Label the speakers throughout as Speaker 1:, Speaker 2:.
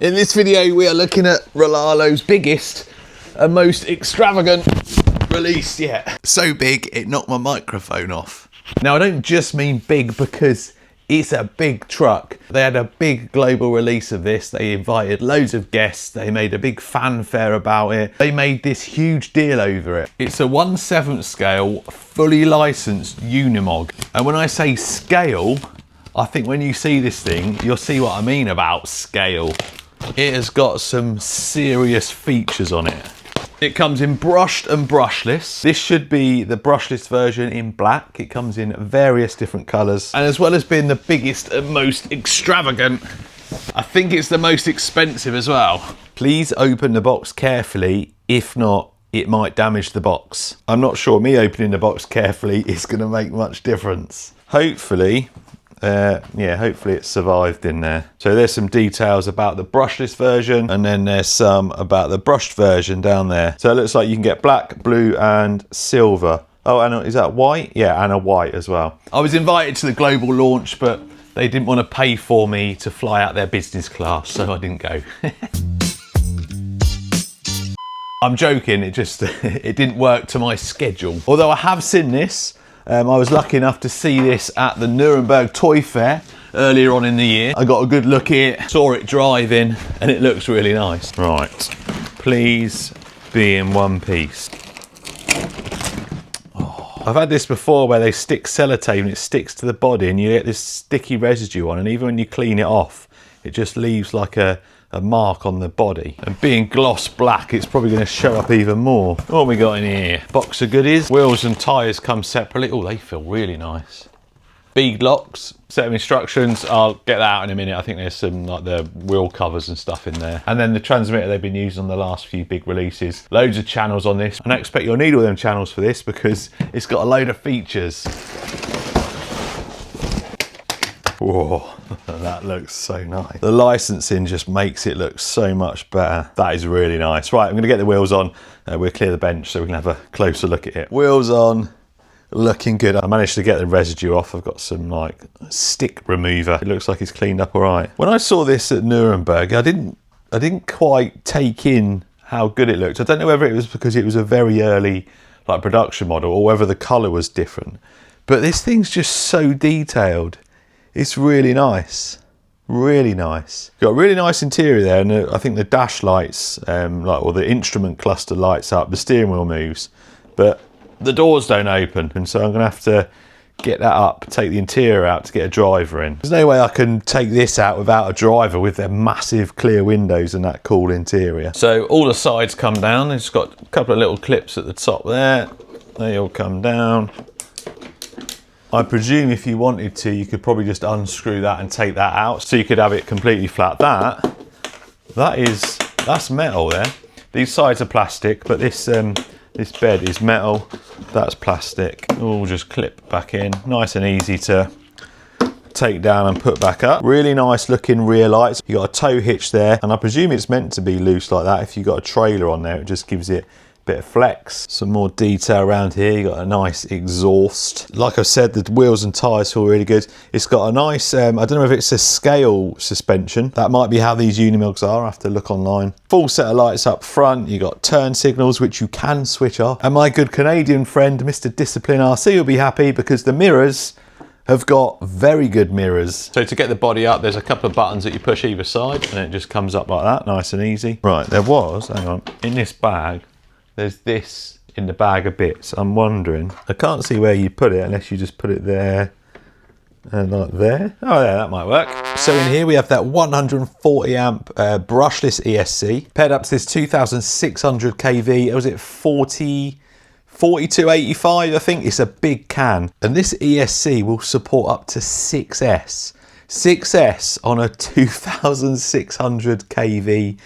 Speaker 1: In this video we are looking at Rlaarlo's biggest and most extravagant release yet. So big it knocked my microphone off. Now I don't just mean big because it's a big truck. They had a big global release of this. They invited loads of guests. They made a big fanfare about it. They made this huge deal over it. It's a 1/7 scale, fully licensed Unimog. And when I say scale, I think when you see this thing, you'll see what I mean about scale. It has got some serious features on it. It comes in brushed and brushless. This should be the brushless version in black. It comes in various different colours. And as well as being the biggest and most extravagant, I think it's the most expensive as well. Please open the box carefully. If not, it might damage the box. I'm not sure me opening the box carefully is going to make much difference. Hopefully, hopefully it survived in there. So there's some details about the brushless version, and then there's some about the brushed version down there. So it looks like you can get black, blue and silver. Oh, and is that white? Yeah, and a white as well. I was invited to the global launch, but they didn't want to pay for me to fly out their business class, so I didn't go. I'm joking, it didn't work to my schedule. Although I have seen this. I was lucky enough to see this at the Nuremberg Toy Fair earlier on in the year. I got a good look at it, saw it driving, and it looks really nice. Right, please be in one piece. Oh, I've had this before where they stick sellotape and it sticks to the body and you get this sticky residue on, and even when you clean it off, it just leaves like a mark on the body. And being gloss black, it's probably going to show up even more. What have we got in here? Box of goodies. Wheels and tyres come separately. Oh, they feel really nice. Bead locks, set of instructions. I'll get that out in a minute. I think there's some like the wheel covers and stuff in there. And then the transmitter they've been using on the last few big releases. Loads of channels on this. I don't expect you'll need all them channels for this because it's got a load of features. Whoa, that looks so nice. The licensing just makes it look so much better. That is really nice. Right, I'm gonna get the wheels on. We'll clear the bench so we can have a closer look at it. Wheels on, looking good. I managed to get the residue off. I've got some like stick remover. It looks like it's cleaned up all right. When I saw this at Nuremberg, I didn't quite take in how good it looked. I don't know whether it was because it was a very early like production model or whether the color was different, but this thing's just so detailed. It's really nice, really nice. Got a really nice interior there, and I think the dash lights, or the instrument cluster lights up, the steering wheel moves, but the doors don't open, and so I'm gonna have to get that up, take the interior out to get a driver in. There's no way I can take this out without a driver with their massive clear windows and that cool interior. So all the sides come down. It's got a couple of little clips at the top there. They all come down. I presume if you wanted to, you could probably just unscrew that and take that out, so you could have it completely flat. That's metal there. These sides are plastic, but this bed is metal. That's plastic. All just clip back in. Nice and easy to take down and put back up. Really nice looking rear lights. You got a tow hitch there, and I presume it's meant to be loose like that. If you got a trailer on there, it just gives it bit of flex. Some more detail around here. You got a nice exhaust. Like I said, the wheels and tyres feel really good. It's got a nice, I don't know if it's a scale suspension. That might be how these Unimogs are. I have to look online. Full set of lights up front. You got turn signals, which you can switch off. And my good Canadian friend, Mr. Discipline RC, will be happy because the mirrors have got very good mirrors. So to get the body up, there's a couple of buttons that you push either side and it just comes up like that, nice and easy. Right, there was, hang on, in this bag, there's this in the bag of bits. I'm wondering, I can't see where you put it unless you just put it there and like there. Oh yeah, that might work. So in here we have that 140 amp brushless ESC paired up to this 2600 kV. Was it 4285? I think it's a big can. And this ESC will support up to 6S. 6S on a 2600 kV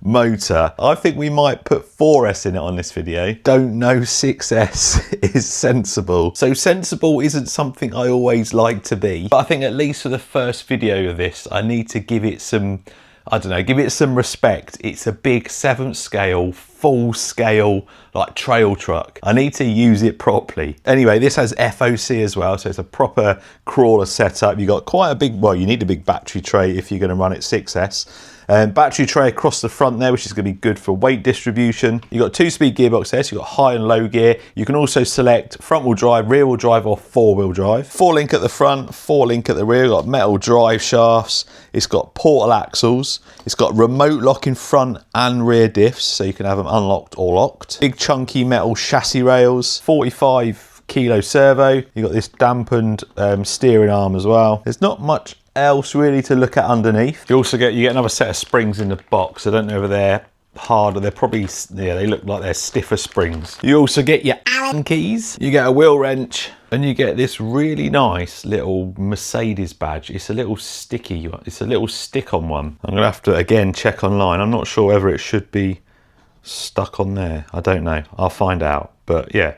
Speaker 1: motor. I think we might put 4S in it on this video. Don't know 6S is sensible. So sensible isn't something I always like to be, but I think at least for the first video of this, I need to give it some, I don't know, give it some respect. It's a big 7th scale full scale like trail truck. I need to use it properly. Anyway, this has FOC as well, so it's a proper crawler setup. You got quite a big, well, you need a big battery tray if you're going to run it 6S. Battery tray across the front there, which is going to be good for weight distribution. You've got 2-speed gearbox there, so you've got high and low gear. You can also select front wheel drive, rear wheel drive or 4-wheel drive. 4-link at the front, 4-link at the rear. You've got metal drive shafts. It's got portal axles. It's got remote lock in front and rear diffs, so you can have them unlocked or locked. Big chunky metal chassis rails, 45 kilo servo. You've got this dampened steering arm as well. There's not much else really to look at underneath. You also get another set of springs in the box. I don't know whether they're harder. They're probably, yeah, they look like they're stiffer springs. You also get your Allen keys. You get a wheel wrench, and you get this really nice little Mercedes badge. It's a little sticky. It's a little stick-on one. I'm gonna have to again check online. I'm not sure whether it should be stuck on there. I don't know. I'll find out. But yeah.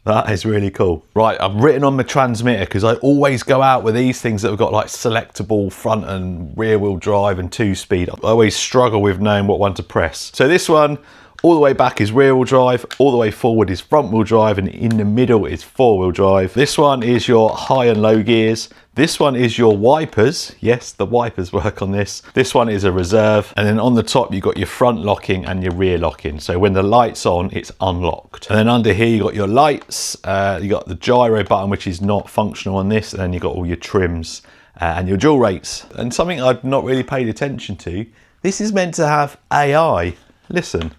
Speaker 1: That is really cool. Right, I've written on my transmitter because I always go out with these things that have got like selectable front and rear wheel drive and 2-speed. I always struggle with knowing what one to press. So this one, all the way back is rear wheel drive, all the way forward is front wheel drive, and in the middle is 4-wheel drive. This one is your high and low gears. This one is your wipers. Yes, the wipers work on this. This one is a reserve. And then on the top, you've got your front locking and your rear locking. So when the light's on, it's unlocked. And then under here, you've got your lights. You got the gyro button, which is not functional on this. And then you've got all your trims and your dual rates. And something I've not really paid attention to, this is meant to have AI. Listen.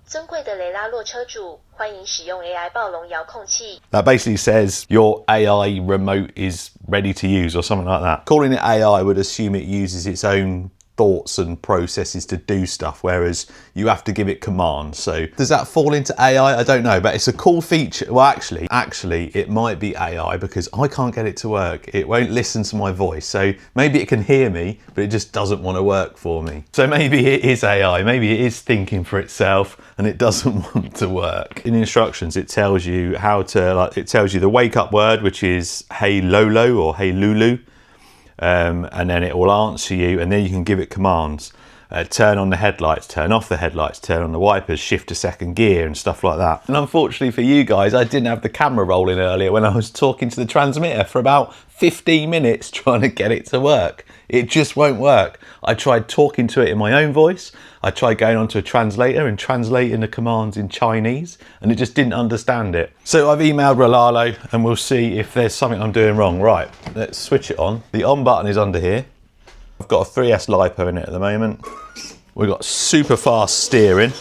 Speaker 2: 尊贵的雷拉洛车主，欢迎使用 AI 暴龙遥控器。
Speaker 1: That basically says your AI remote is ready to use or something like that. Calling it AI would assume it uses its own thoughts and processes to do stuff, whereas you have to give it commands. So does that fall into AI? I don't know, but it's a cool feature. Well, actually it might be AI because I can't get it to work. It won't listen to my voice. So maybe it can hear me, but it just doesn't want to work for me. So maybe it is AI. Maybe it is thinking for itself and it doesn't want to work. In the instructions, it tells you how to, like, it tells you the wake up word, which is hey Lolo or hey Lulu. And then it will answer you, and then you can give it commands. Turn on the headlights, turn off the headlights, turn on the wipers, shift to second gear and stuff like that. And unfortunately for you guys, I didn't have the camera rolling earlier when I was talking to the transmitter for about 15 minutes trying to get it to work. It just won't work. I tried talking to it in my own voice. I tried going onto a translator and translating the commands in Chinese, and it just didn't understand it. So I've emailed Rlaarlo and we'll see if there's something I'm doing wrong. Right, let's switch it on. The on button is under here. I've got a 3S LiPo in it at the moment. We've got super fast steering,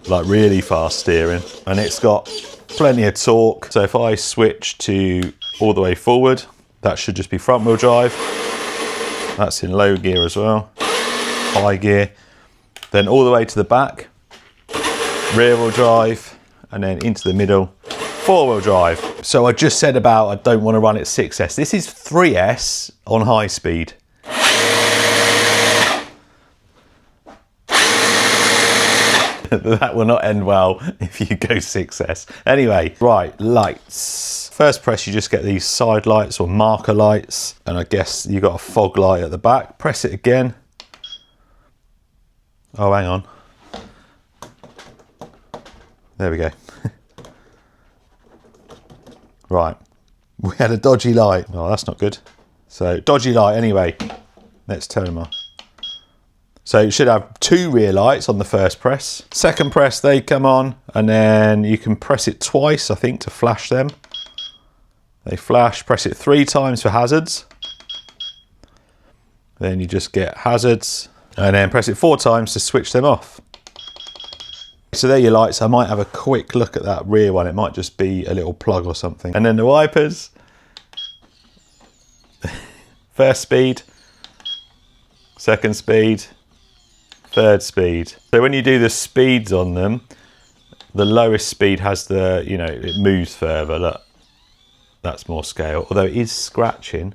Speaker 1: like really fast steering, and it's got plenty of torque. So if I switch to all the way forward, that should just be front wheel drive. That's in low gear as well, high gear. Then all the way to the back, rear wheel drive, and then into the middle, 4-wheel drive. So I just said about I don't want to run it 6S. This is 3S on high speed. That will not end well if you go 6S. Anyway, right, lights. First press, you just get these side lights or marker lights, and I guess you got a fog light at the back. Press it again. Oh, hang on. There we go. Right, we had a dodgy light. Oh, that's not good. So, dodgy light anyway. Let's turn them on. So you should have 2 rear lights on the first press. Second press, they come on, and then you can press it twice, I think, to flash them. They flash. Press it 3 times for hazards. Then you just get hazards, and then press it 4 times to switch them off. So there are your lights. I might have a quick look at that rear one. It might just be a little plug or something. And then the wipers. First speed, second speed, third speed. So when you do the speeds on them, the lowest speed has the, you know, it moves further. Look, that's more scale. Although it is scratching.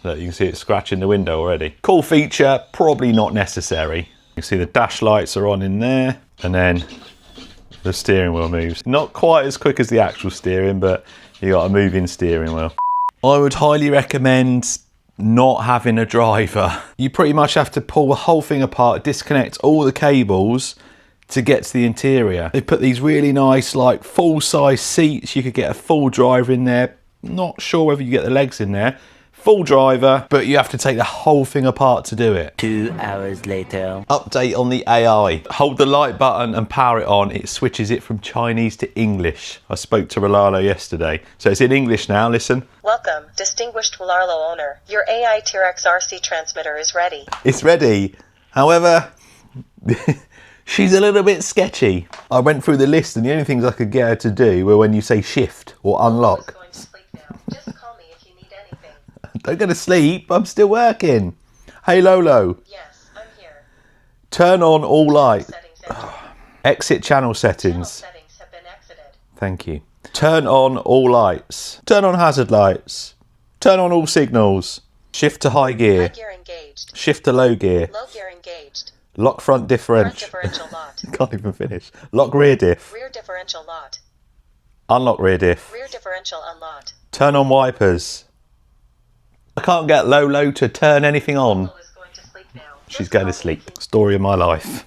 Speaker 1: Look, you can see it scratching the window already. Cool feature, probably not necessary. You can see the dash lights are on in there, and then the steering wheel moves. Not quite as quick as the actual steering, but you got a moving steering wheel. I would highly recommend not having a driver. You pretty much have to pull the whole thing apart, disconnect all the cables to get to the interior. They put these really nice, like, full-size seats. You could get a full driver in there. Not sure whether you get the legs in there. Full driver, but you have to take the whole thing apart to do it.
Speaker 3: 2 hours later.
Speaker 1: Update on the AI. Hold the light button and power it on. It switches it from Chinese to English. I spoke to Rlaarlo yesterday. So it's in English now, listen.
Speaker 2: Welcome, distinguished Rlaarlo owner. Your AI T-Rex RC transmitter is ready.
Speaker 1: It's ready. However, she's a little bit sketchy. I went through the list and the only things I could get her to do were when you say shift or unlock.
Speaker 2: Going to sleep now. Just call me if you need anything.
Speaker 1: Don't go to sleep, I'm still working. Hey Lolo,
Speaker 2: Yes, I'm here.
Speaker 1: turn on all lights.
Speaker 2: Settings entered.
Speaker 1: Exit channel
Speaker 2: Channel
Speaker 1: settings.
Speaker 2: settings have been exited.
Speaker 1: Thank you. Turn on all lights. Turn on hazard lights. Turn on all signals. Shift to high
Speaker 2: High
Speaker 1: gear.
Speaker 2: gear engaged.
Speaker 1: Shift to low gear.
Speaker 2: Low gear engaged.
Speaker 1: Lock front
Speaker 2: Front
Speaker 1: differential.
Speaker 2: differential lot.
Speaker 1: Can't even finish. Lock rear diff.
Speaker 2: Rear differential lot.
Speaker 1: Unlock rear diff.
Speaker 2: Rear differential unlocked.
Speaker 1: Turn on wipers. I can't get Lolo to turn anything on.
Speaker 2: Lolo is going to sleep now.
Speaker 1: She's
Speaker 2: Just
Speaker 1: going
Speaker 2: call
Speaker 1: to
Speaker 2: me
Speaker 1: sleep.
Speaker 2: if you-
Speaker 1: Story of my life.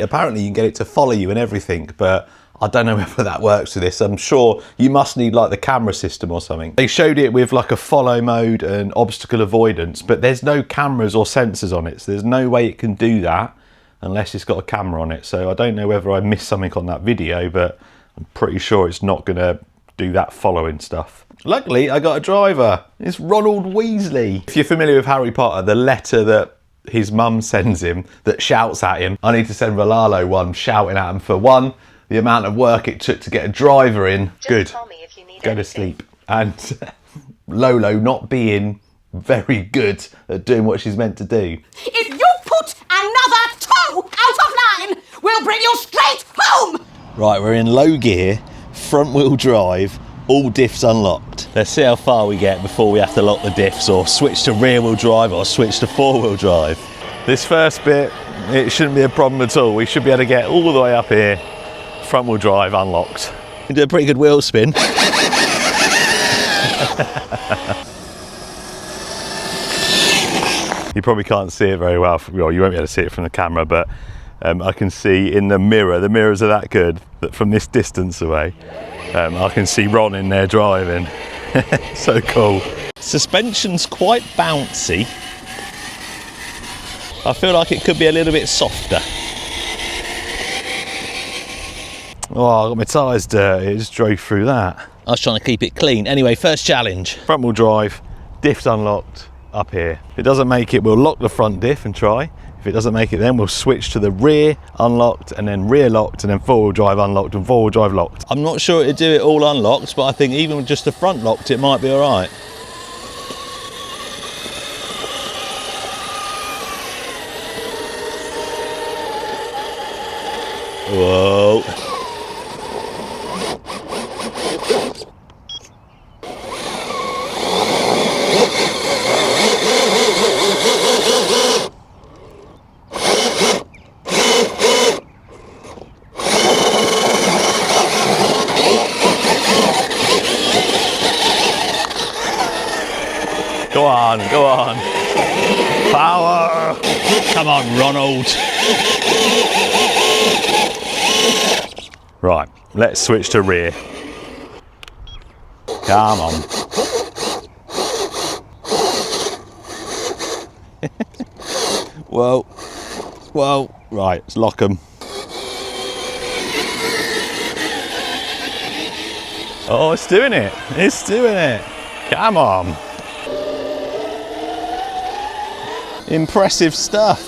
Speaker 1: Apparently you can get it to follow you and everything, but I don't know whether that works with this. I'm sure you must need like the camera system or something. They showed it with like a follow mode and obstacle avoidance, but there's no cameras or sensors on it. So there's no way it can do that unless it's got a camera on it. So I don't know whether I missed something on that video, but I'm pretty sure it's not gonna do that following stuff. Luckily, I got a driver. It's Ronald Weasley. If you're familiar with Harry Potter, the letter that his mum sends him that shouts at him, I need to send Rlaarlo one shouting at him for one, the amount of work it took to get a driver in.
Speaker 2: Just
Speaker 1: Good.
Speaker 2: call me if you need
Speaker 1: Go to
Speaker 2: anything.
Speaker 1: sleep. And Lolo not being very good at doing what she's meant to do.
Speaker 4: If you put another toe out of line, we'll bring you straight home!
Speaker 1: Right, we're in low gear, front wheel drive, all diffs unlocked. Let's see how far we get before we have to lock the diffs or switch to rear wheel drive or switch to 4-wheel drive. This first bit, it shouldn't be a problem at all. We should be able to get all the way up here, front wheel drive unlocked. You did a pretty good wheel spin. You probably can't see it very well. Well, you won't be able to see it from the camera, but I can see in the mirrors are that good that from this distance away, I can see Ron in there driving. So cool. Suspension's quite bouncy. I feel like it could be a little bit softer. Oh, I got my tyres dirty, I just drove through that. I was trying to keep it clean. Anyway, first challenge. Front wheel drive, diffs unlocked, up here. If it doesn't make it, we'll lock the front diff and try. If it doesn't make it, then we'll switch to the rear unlocked and then rear locked and then 4-wheel drive unlocked and 4-wheel drive locked. I'm not sure it'd do it all unlocked, but I think even with just the front locked, it might be all right. Whoa. Go on, go on. Power! Come on, Ronald. Right, let's switch to rear. Come on. Whoa, whoa. Right, let's lock them. Oh, it's doing it. It's doing it. Come on. Impressive stuff.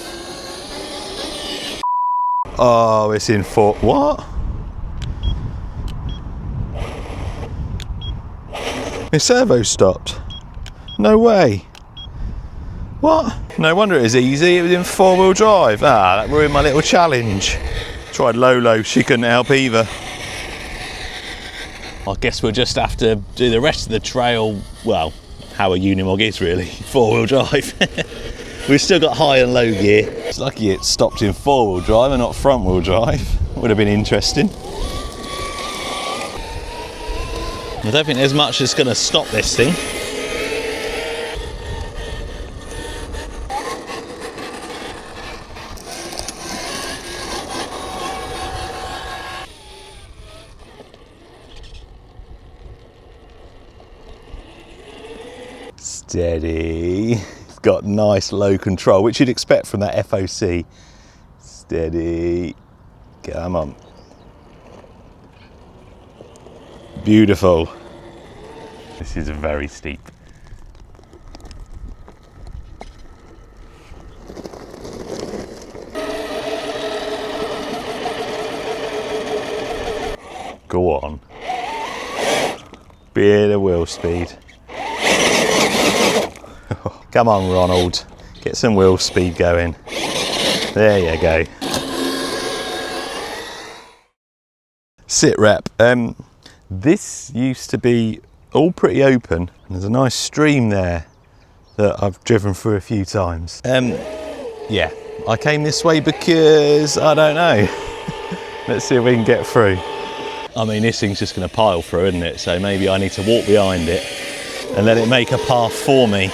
Speaker 1: Oh, it's in four. What? My servo stopped. No way. What? No wonder it was easy. It was in 4-wheel drive. Ah, that ruined my little challenge. Tried Lolo. She couldn't help either. I guess we'll just have to do the rest of the trail, well, how a Unimog is really, 4-wheel drive. We've still got high and low gear. It's lucky it stopped in 4-wheel drive and not front-wheel drive. Would have been interesting. I don't think there's much that's going to stop this thing. Steady. It's got nice low control, which you'd expect from that FOC. Steady. Come on. Beautiful. This is very steep. Go on. Bit of wheel speed. Come on, Ronald. Get some wheel speed going. There you go. Sit rep. This used to be all pretty open. And there's a nice stream there that I've driven through a few times. Yeah, I came this way because I don't know. Let's see if we can get through. I mean, this thing's just going to pile through, isn't it? So maybe I need to walk behind it and let it make a path for me.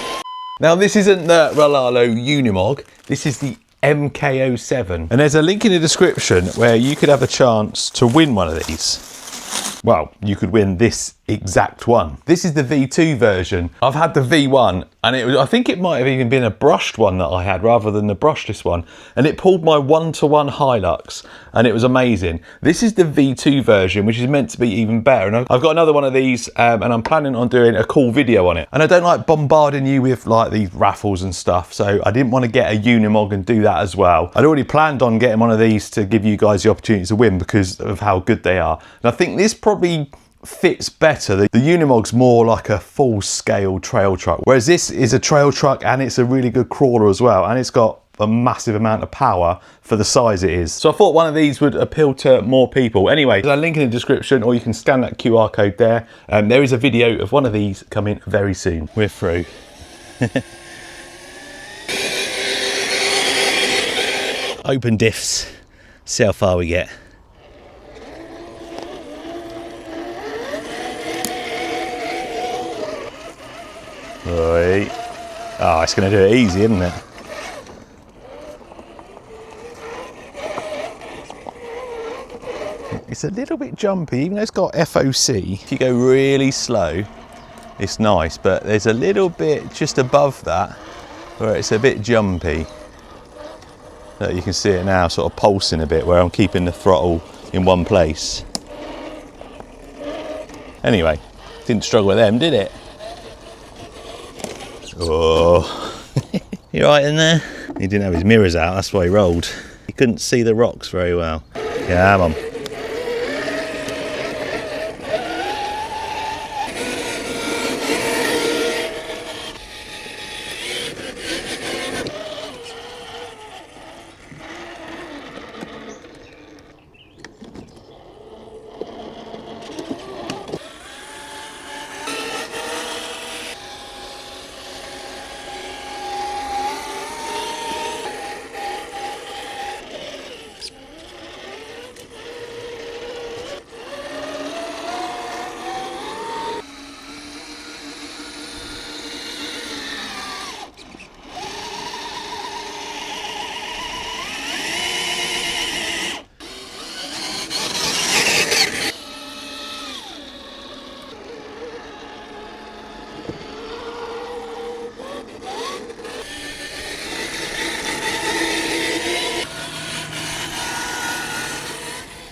Speaker 1: Now, this isn't the Rlaarlo Unimog. This is the MK07. And there's a link in the description where you could have a chance to win one of these. Well, you could win this exact one. This is the V2 version. I've had the V1 and I think it might have even been a brushed one that I had rather than the brushless one. And it pulled my 1-to-1 Hilux and it was amazing. This is the V2 version, which is meant to be even better. And I've got another one of these and I'm planning on doing a cool video on it. And I don't like bombarding you with like these raffles and stuff. So I didn't want to get a Unimog and do that as well. I'd already planned on getting one of these to give you guys the opportunity to win because of how good they are. And I think this probably fits better. The Unimog's more like a full-scale trail truck, whereas this is a trail truck and it's a really good crawler as well, and it's got a massive amount of power for the size it is. So I thought one of these would appeal to more people. Anyway, there's a link in the description or you can scan that QR code there. There is a video of one of these coming very soon. We're through. Open diffs. See how far we get. Right. Oh, it's going to do it easy, isn't it? It's a little bit jumpy, even though it's got FOC. If you go really slow, it's nice, but there's a little bit just above that where it's a bit jumpy. Look, you can see it now sort of pulsing a bit where I'm keeping the throttle in one place. Anyway, didn't struggle with them, did it? Oh, you right in there? He didn't have his mirrors out, that's why he rolled. He couldn't see the rocks very well. Come on.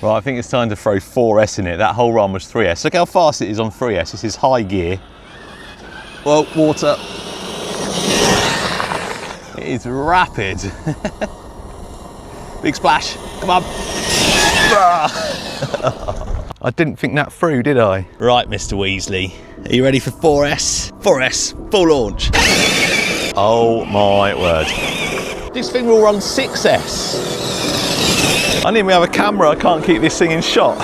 Speaker 1: Right, I think it's time to throw 4S in it. That whole run was 3S. Look how fast it is on 3S. This is high gear. Whoa, water. It is rapid. Big splash. Come on. I didn't think that through, did I? Right, Mr. Weasley. Are you ready for 4S? 4S, full launch. Oh my word. This thing will run 6S. I didn't even have a camera, I can't keep this thing in shot.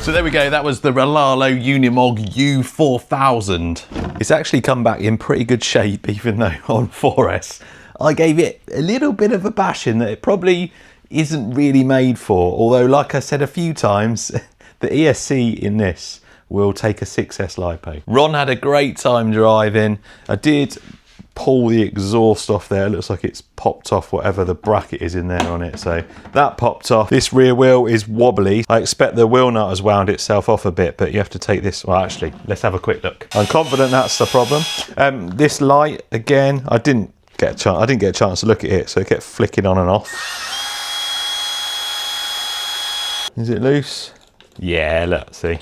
Speaker 1: So there we go, that was the Rlaarlo Unimog U4000. It's actually come back in pretty good shape, even though on 4S I gave it a little bit of a bashing that it probably isn't really made for. Although, like I said a few times, the ESC in this will take a 6S LiPo. Ron had a great time driving. I did pull the exhaust off there. It looks like it's popped off whatever the bracket is in there on it. So that popped off. This rear wheel is wobbly. I expect the wheel nut has wound itself off a bit, but you have to take this. Well, actually, let's have a quick look. I'm confident that's the problem. This light, again, I didn't get a chance to look at it, so it kept flicking on and off. Is it loose? Yeah, let's see.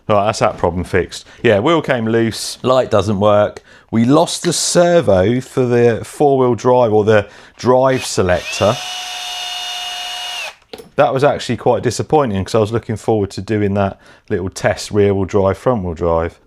Speaker 1: Right, that's that problem fixed. Yeah, wheel came loose, light doesn't work. We lost the servo for the four-wheel drive, or the drive selector. That was actually quite disappointing because I was looking forward to doing that little test rear-wheel drive, front-wheel drive.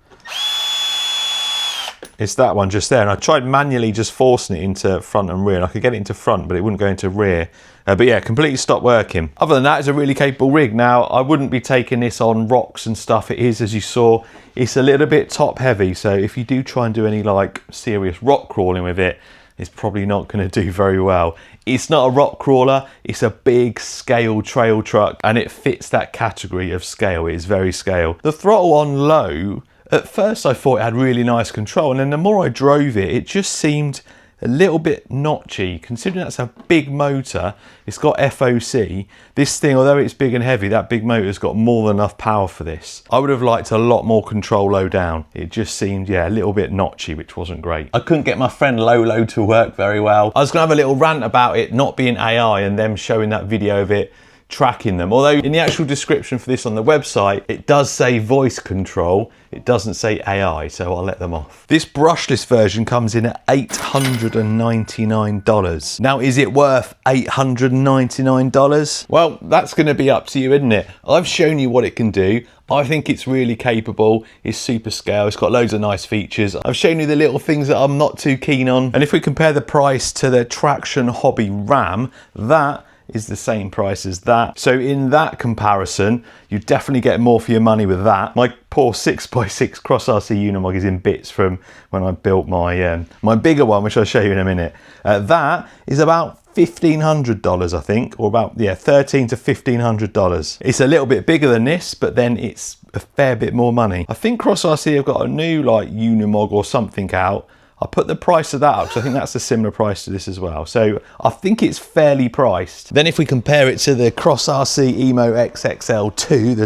Speaker 1: It's that one just there, and I tried manually just forcing it into front and rear, and I could get it into front, but it wouldn't go into rear. But yeah, completely stopped working. Other than that, it's a really capable rig. Now, I wouldn't be taking this on rocks and stuff. It is, as you saw, it's a little bit top heavy, so if you do try and do any like serious rock crawling with it, it's probably not going to do very well. It's not a rock crawler, it's a big scale trail truck, and it fits that category of scale. It is very scale. The throttle on low, at first I thought it had really nice control, and then the more I drove it, it just seemed a little bit notchy. Considering that's a big motor, it's got FOC. This thing, although it's big and heavy, that big motor's got more than enough power for this. I would have liked a lot more control low down. It just seemed, yeah, a little bit notchy, which wasn't great. I couldn't get my friend Lolo to work very well. I was gonna have a little rant about it not being AI and them showing that video of it tracking them. Although in the actual description for this on the website, it does say voice control. It doesn't say AI, so I'll let them off. This brushless version comes in at $899. Now, is it worth $899? Well, that's gonna be up to you, isn't it? I've shown you what it can do. I think it's really capable. It's super scale. It's got loads of nice features. I've shown you the little things that I'm not too keen on. And if we compare the price to the Traction Hobby Ram, that is the same price as that. So in that comparison, you definitely get more for your money with that. My poor 6x6 Cross RC Unimog is in bits from when I built my my bigger one, which I'll show you in a minute. That is about $1,500, I think, or about, yeah, $1,300 to $1,500. It's a little bit bigger than this, but then it's a fair bit more money. I think Cross RC have got a new like Unimog or something out. I put the price of that up because I think that's a similar price to this as well. So I think it's fairly priced. Then if we compare it to the Cross RC Emo XXL2,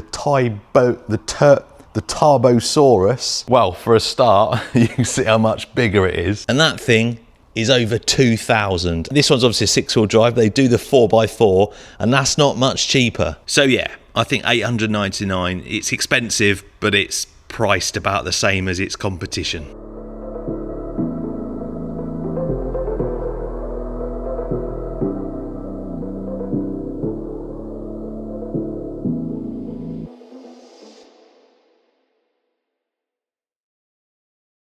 Speaker 1: the Turbosaurus, well, for a start, you can see how much bigger it is. And that thing is over 2,000. This one's obviously a 6-wheel drive. They do the 4x4, and that's not much cheaper. So yeah, I think $899, it's expensive, but it's priced about the same as its competition.